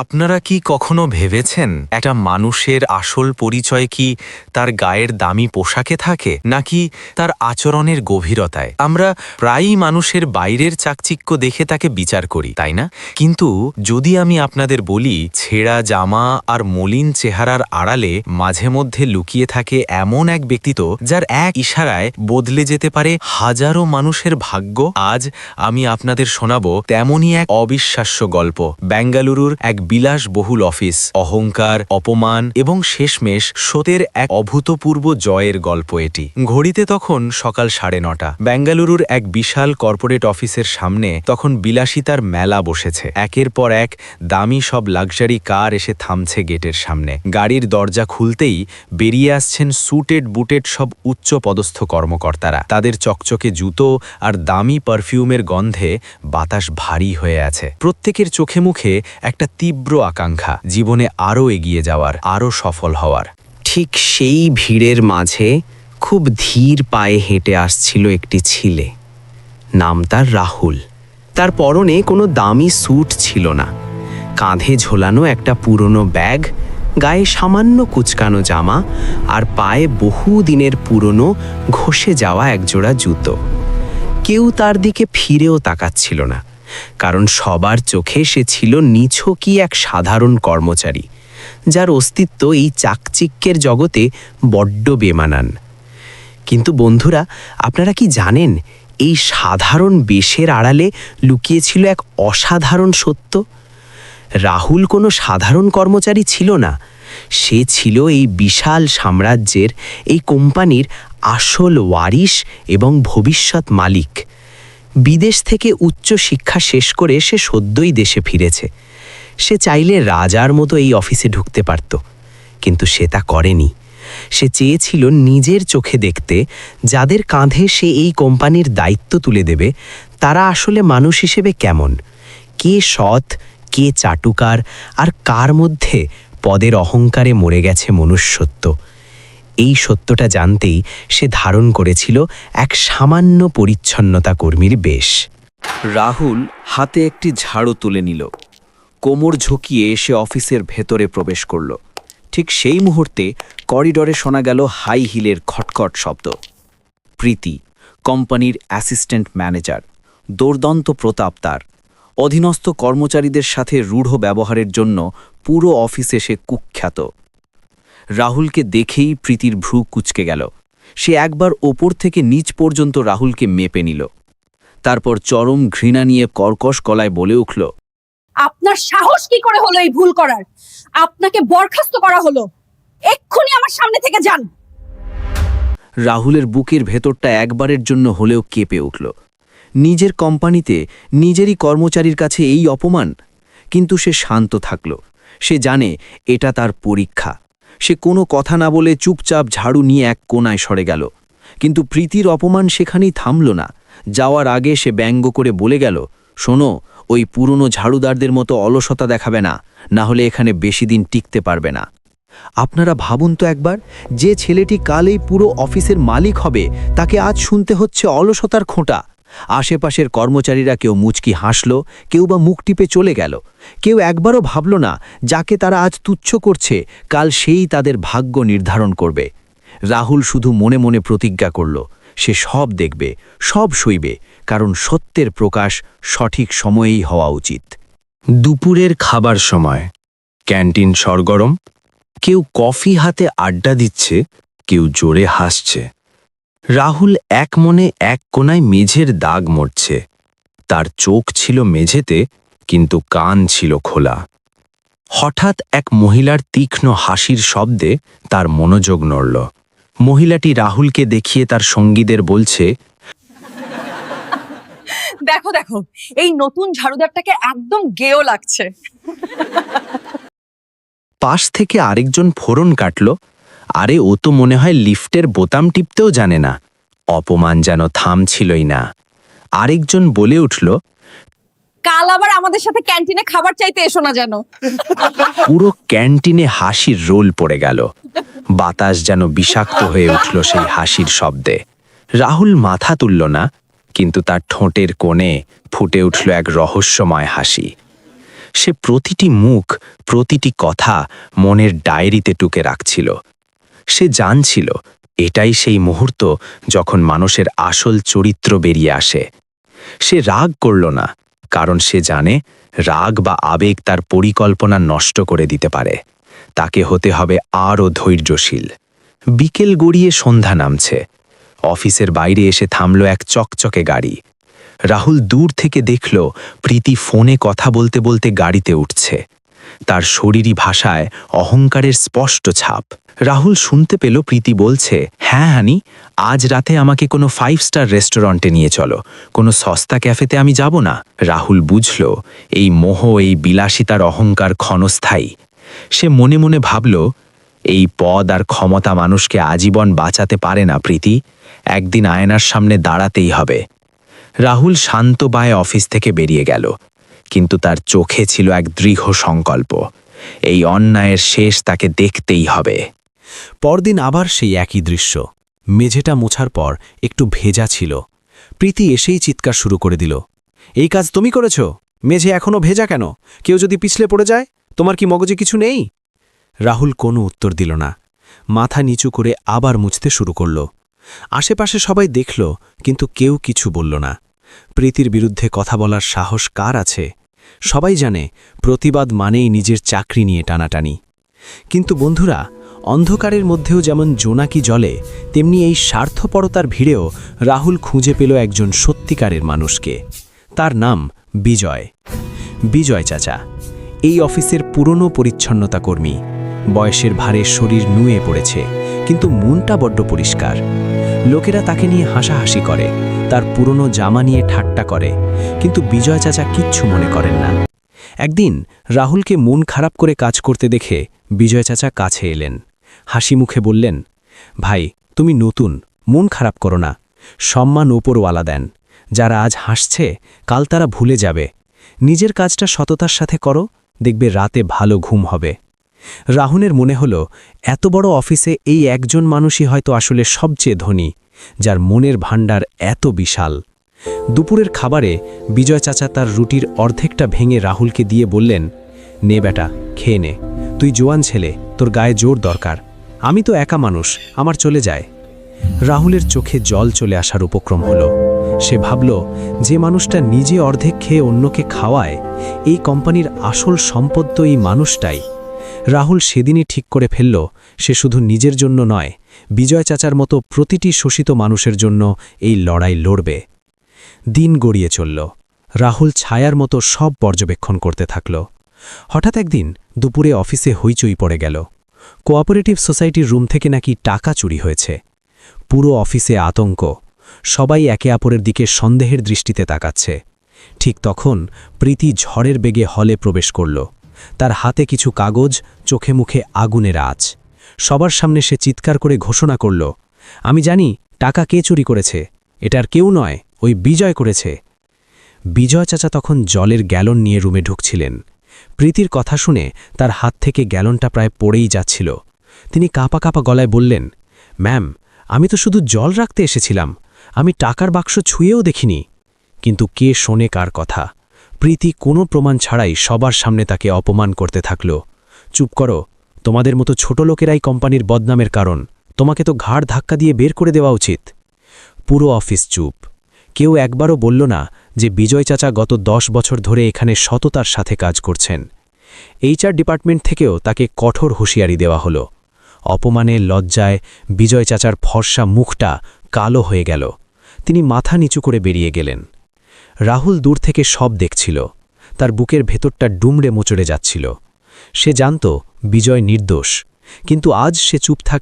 আপনারা কি কখনো ভেবেছেন একটা মানুষের আসল পরিচয় কি তার গায়ের দামি পোশাকে থাকে নাকি তার আচরণের গভীরতায়? আমরা প্রায়ই মানুষের বাইরের চাকচিক্য দেখে তাকে বিচার করি, তাই না? কিন্তু যদি আমি আপনাদের বলি ছেঁড়া জামা আর মলিন চেহারার আড়ালে মাঝে মধ্যে লুকিয়ে থাকে এমন এক ব্যক্তিত্ব যার এক ইশারায় বদলে যেতে পারে হাজারো মানুষের ভাগ্য, আজ আমি আপনাদের শোনাবো তেমনই এক অবিশ্বাস্য গল্প। বেঙ্গালুরুর এক বিলাসবহুল অফিস, অহংকার, অপমান এবং শেষমেশ সত্যের এক অভূতপূর্ব জয়ের গল্প এটি। ঘড়িতে তখন সকাল 9:30। বেঙ্গালুরুর এক বিশাল কর্পোরেট অফিসের সামনে তখন বিলাসিতার মেলা বসেছে। একের পর এক দামি সব লাক্সারি কার এসে থামছে গেটের সামনে। গাড়ির দরজা খুলতেই বেরিয়ে আসছেন সুটেড বুটেড সব উচ্চ পদস্থ কর্মকর্তারা। তাদের চকচকে জুতো আর দামি পারফিউমের গন্ধে বাতাস ভারী হয়ে আছে। প্রত্যেকের চোখে মুখে একটা তীব্র আকাঙ্ক্ষা, জীবনে আরও এগিয়ে যাওয়ার, আরও সফল হওয়ার। ঠিক সেই ভিড়ের মাঝে খুব ধীর পায়ে হেঁটে আসছিল একটি ছেলে। নাম তার রাহুল। তার পরনে কোনো দামি স্যুট ছিল না, কাঁধে ঝোলানো একটা পুরনো ব্যাগ, গায়ে সামান্য কুচকানো জামা আর পায়ে বহুদিনের পুরনো ঘষে যাওয়া একজোড়া জুতো। কেউ তার দিকে ফিরেও তাকাচ্ছিল না, কারণ সবার চোখে সে ছিল নিছকই এক সাধারণ কর্মচারী, যার অস্তিত্ব এই চাকচিক্যের জগতে বড্ড বেমানান। কিন্তু বন্ধুরা, আপনারা কি জানেন এই সাধারণ বেশের আড়ালে লুকিয়েছিল এক অসাধারণ সত্য? রাহুল কোনো সাধারণ কর্মচারী ছিল না, সে ছিল এই বিশাল সাম্রাজ্যের, এই কোম্পানির আসল ওয়ারিশ এবং ভবিষ্যৎ মালিক। বিদেশ থেকে উচ্চ শিক্ষা শেষ করে সে সদ্যই দেশে ফিরেছে। সে চাইলে রাজার মতো এই অফিসে ঢুকতে পারত, কিন্তু সে তা করেনি। সে চেয়েছিল নিজের চোখে দেখতে যাদের কাঁধে সে এই কোম্পানির দায়িত্ব তুলে দেবে তারা আসলে মানুষ হিসেবে কেমন, কে সৎ, কে চাটুকার, আর কার মধ্যে পদের অহংকারে মরে গেছে মনুষ্যত্ব। এই সত্যটা জানতেই সে ধারণ করেছিল এক সামান্য পরিচ্ছন্নতা কর্মীর বেশ। রাহুল হাতে একটি ঝাড়ু তুলে নিল, কোমর ঝুঁকিয়ে সে অফিসের ভেতরে প্রবেশ করল। ঠিক সেই মুহূর্তে করিডরে শোনা গেল হাই হিলের খটখট শব্দ। প্রীতি, কোম্পানির অ্যাসিস্ট্যান্ট ম্যানেজার, দুর্দান্ত প্রতাপ তার। অধীনস্থ কর্মচারীদের সাথে রূঢ় ব্যবহারের জন্য পুরো অফিসে সে কুখ্যাত। রাহুলকে দেখেই প্রীতির ভ্রু কুঁচকে গেল। সে একবার ওপর থেকে নিচ পর্যন্ত রাহুলকে মেপে নিল, তারপর চরম ঘৃণা নিয়ে কর্কশ গলায় বলে উঠল, আপনার সাহস কি করে হলো এই ভুল করার? আপনাকে বরখাস্ত করা হলো, এক্ষুনি আমার সামনে থেকে যান। রাহুলের বুকের ভেতরটা একবারের জন্য হলেও কেঁপে উঠল। নিজের কোম্পানিতে নিজেরই কর্মচারীর কাছে এই অপমান। কিন্তু সে শান্ত থাকল। সে জানে এটা তার পরীক্ষা। সে কোনো কথা না বলে চুপচাপ ঝাড়ু নিয়ে এক কোণায় সরে গেল। কিন্তু প্রীতির অপমান সেখানেই থামল না। যাওয়ার আগে সে ব্যঙ্গ করে বলে গেল, শোনো, ওই পুরনো ঝাড়ুদারদের মতো অলসতা দেখাবে না, না হলে এখানে বেশি দিন টিকতে পারবে না। আপনারা ভাবুন তো একবার, যে ছেলেটি কাল এই পুরো অফিসের মালিক হবে তাকে আজ শুনতে হচ্ছে অলসতার খোঁটা। আশেপাশের কর্মচারীরা কেউ মুচকি হাসল, কেউ বা মুখ টিপে চলে গেল। কেউ একবারও ভাবল না যাকে তারা আজ তুচ্ছ করছে কাল সেই তাদের ভাগ্য নির্ধারণ করবে। রাহুল শুধু মনে মনে প্রতিজ্ঞা করল, সে সব দেখবে, সব সইবে, কারণ সত্যের প্রকাশ সঠিক সময়েই হওয়া উচিত। দুপুরের খাবার সময়, ক্যান্টিন সরগরম। কেউ কফি হাতে আড্ডা দিচ্ছে, কেউ জোরে হাসছে। রাহুল এক মনে এক কোণায় মেঝের দাগ মরছে। তার চোখ ছিল মেঝেতে, কিন্তু কান ছিল খোলা। হঠাৎ এক মহিলার তীক্ষ্ণ হাসির শব্দে তার মনোযোগ নড়ল। মহিলাটি রাহুলকে দেখিয়ে তার সঙ্গীদের বলছে, দেখো দেখো, এই নতুন ঝাড়ুদারটাকে একদম গেও লাগছে। পাশ থেকে আরেকজন ফোরন কাটল, আরে ও তো মনে হয় লিফটের বোতাম টিপতেও জানে না। অপমান যেন থামছিলই না। আরেকজন বলে উঠল, কাল আবার আমাদের সাথে ক্যান্টিনে খাবার চাইতে এসো না যেন। পুরো ক্যান্টিনে হাসির রোল পড়ে গেল। বাতাস যেন বিষাক্ত হয়ে উঠল সেই হাসির শব্দে। রাহুল মাথা তুলল না, কিন্তু তার ঠোঁটের কোণে ফুটে উঠল এক রহস্যময় হাসি। সে প্রতিটি মুখ, প্রতিটি কথা মনের ডায়েরিতে টুকে রাখছিল। সে জানছিল এটাই সেই মুহূর্ত যখন মানুষের আসল চরিত্র বেরিয়ে আসে। সে রাগ করল না, কারণ সে জানে রাগ বা আবেগ তার পরিকল্পনা নষ্ট করে দিতে পারে। তাকে হতে হবে আরও ধৈর্যশীল। বিকেল গড়িয়ে সন্ধ্যা নামছে। অফিসের বাইরে এসে থামল এক চকচকে গাড়ি। রাহুল দূর থেকে দেখল প্রীতি ফোনে কথা বলতে বলতে গাড়িতে উঠছে। তার শরীরী ভাষায় অহংকারের স্পষ্ট ছাপ। রাহুল শুনতে পেল প্রীতি বলছে, হ্যাঁ হানি, আজ রাতে আমাকে কোনো 5 স্টার রেস্টুরেন্টে নিয়ে চলো, কোনো সস্তা ক্যাফেতে আমি যাব না। রাহুল বুঝল এই মোহ, এই বিলাসিতার অহংকার ক্ষণস্থায়ী। সে মনে মনে ভাবল, এই পদ আর ক্ষমতা মানুষকে আজীবন বাঁচাতে পারে না প্রীতি, একদিন আয়নার সামনে দাঁড়াতেই হবে। রাহুল শান্ত বায়ে অফিস থেকে বেরিয়ে গেল, কিন্তু তার চোখে ছিল এক দৃঢ় সংকল্প। এই অন্যায়ের শেষ তাকে দেখতেই হবে। পরদিন আবার সেই একই দৃশ্য। মেঝেটা মোছার পর একটু ভেজা ছিল। প্রীতি এসেই চিৎকার শুরু করে দিল, এই কাজ তুমি করেছ? মেঝে এখনো ভেজা কেন? কেউ যদি পিছলে পড়ে যায়? তোমার কি মগজে কিছু নেই? রাহুল কোনো উত্তর দিল না। মাথা নিচু করে আবার মুছতে শুরু করল। আশেপাশে সবাই দেখল, কিন্তু কেউ কিছু বলল না। প্রীতির বিরুদ্ধে কথা বলার সাহস কার আছে? সবাই জানে প্রতিবাদ মানেই নিজের চাকরি নিয়ে টানাটানি। কিন্তু বন্ধুরা, অন্ধকারের মধ্যেও যেমন জোনাকি জ্বলে, তেমনি এই স্বার্থপরতার ভিড়েও রাহুল খুঁজে পেল একজন সত্যিকারের মানুষকে। তার নাম বিজয়। বিজয় চাচা এই অফিসের পুরনো পরিচ্ছন্নতা কর্মী। বয়সের ভারে শরীর নুয়ে পড়েছে, কিন্তু মনটা বড্ড পরিষ্কার। লোকেরা তাকে নিয়ে হাসাহাসি করে, তার পুরনো জামা নিয়ে ঠাট্টা করে, কিন্তু বিজয় চাচা কিচ্ছু মনে করেন না। একদিন রাহুলকে মন খারাপ করে কাজ করতে দেখে বিজয় চাচা কাছে এলেন। হাসি মুখে বললেন, ভাই তুমি নতুন, মন খারাপ করো না। সম্মান ওপরওয়ালা দেন। যারা আজ হাসছে কাল তারা ভুলে যাবে। নিজের কাজটা সততার সাথে করো, দেখবে রাতে ভালো ঘুম হবে। রাহুলের মনে হল, এত বড় অফিসে এই একজন মানুষই হয়তো আসলে সবচেয়ে ধনী, যার মনের ভাণ্ডার এত বিশাল। দুপুরের খাবারে বিজয় চাচা তার রুটির অর্ধেকটা ভেঙে রাহুলকে দিয়ে বললেন, নে বেটা, খেয়ে নে, তুই জোয়ান ছেলে, তোর গায়ে জোর দরকার। আমি তো একা মানুষ, আমার চলে যায়। রাহুলের চোখে জল চলে আসার উপক্রম হল। সে ভাবল, যে মানুষটা নিজে অর্ধেক খেয়ে অন্যকে খাওয়ায়, এই কোম্পানির আসল সম্পদ তো এই মানুষটাই। রাহুল সেদিনই ঠিক করে ফেলল, সে শুধু নিজের জন্য নয়, বিজয় চাচার মতো প্রতিটি শোষিত মানুষের জন্য এই লড়াই লড়বে। দিন গড়িয়ে চলল। রাহুল ছায়ার মতো সব পর্যবেক্ষণ করতে থাকল। হঠাৎ একদিন দুপুরে অফিসে হইচই পড়ে গেল। কোঅপারেটিভ সোসাইটির রুম থেকে নাকি টাকা চুরি হয়েছে। পুরো অফিসে আতঙ্ক। সবাই একে অপরের দিকে সন্দেহের দৃষ্টিতে তাকাচ্ছে। ঠিক তখন প্রীতি ঝড়ের বেগে হলে প্রবেশ করল। তার হাতে কিছু কাগজ, চোখে মুখে আগুনের আঁচ। সবার সামনে সে চিৎকার করে ঘোষণা করল, আমি জানি টাকা কে চুরি করেছে। এটার কেউ নয়, ওই বিজয় করেছে। বিজয় চাচা তখন জলের গ্যালন নিয়ে রুমে ঢুকছিলেন। প্রীতির কথা শুনে তার হাত থেকে গ্যালনটা প্রায় পড়েই যাচ্ছিল। তিনি কাঁপা কাঁপা গলায় বললেন, ম্যাম, আমি তো শুধু জল রাখতে এসেছিলাম, আমি টাকার বাক্স ছুঁয়েও দেখিনি। কিন্তু কে শোনে কার কথা? প্রীতি কোনো প্রমাণ ছাড়াই সবার সামনে তাকে অপমান করতে থাকল। চুপ করো, তোমাদের মতো ছোট লোকেরাই কোম্পানির বদনামের কারণ, তোমাকে তো ঘাড় ধাক্কা দিয়ে বের করে দেওয়া উচিত। পুরো অফিস চুপ। কেউ একবারও বলল না যে বিজয় চাচা গত 10 বছর ধরে এখানে সততার সাথে কাজ করছেন। এইচআর ডিপার্টমেন্ট থেকেও তাকে কঠোর হুঁশিয়ারি দেওয়া হলো। অপমানে, লজ্জায় বিজয় চাচার ফর্সা মুখটা কালো হয়ে গেল। তিনি মাথা নিচু করে বেরিয়ে গেলেন। রাহুল দূর থেকে সব দেখছিল। তার বুকের ভেতরটা ডুমড়ে মোচড়ে যাচ্ছিল। সে জানত বিজয় নির্দোষ, কিন্তু আজ সে চুপ থাকলে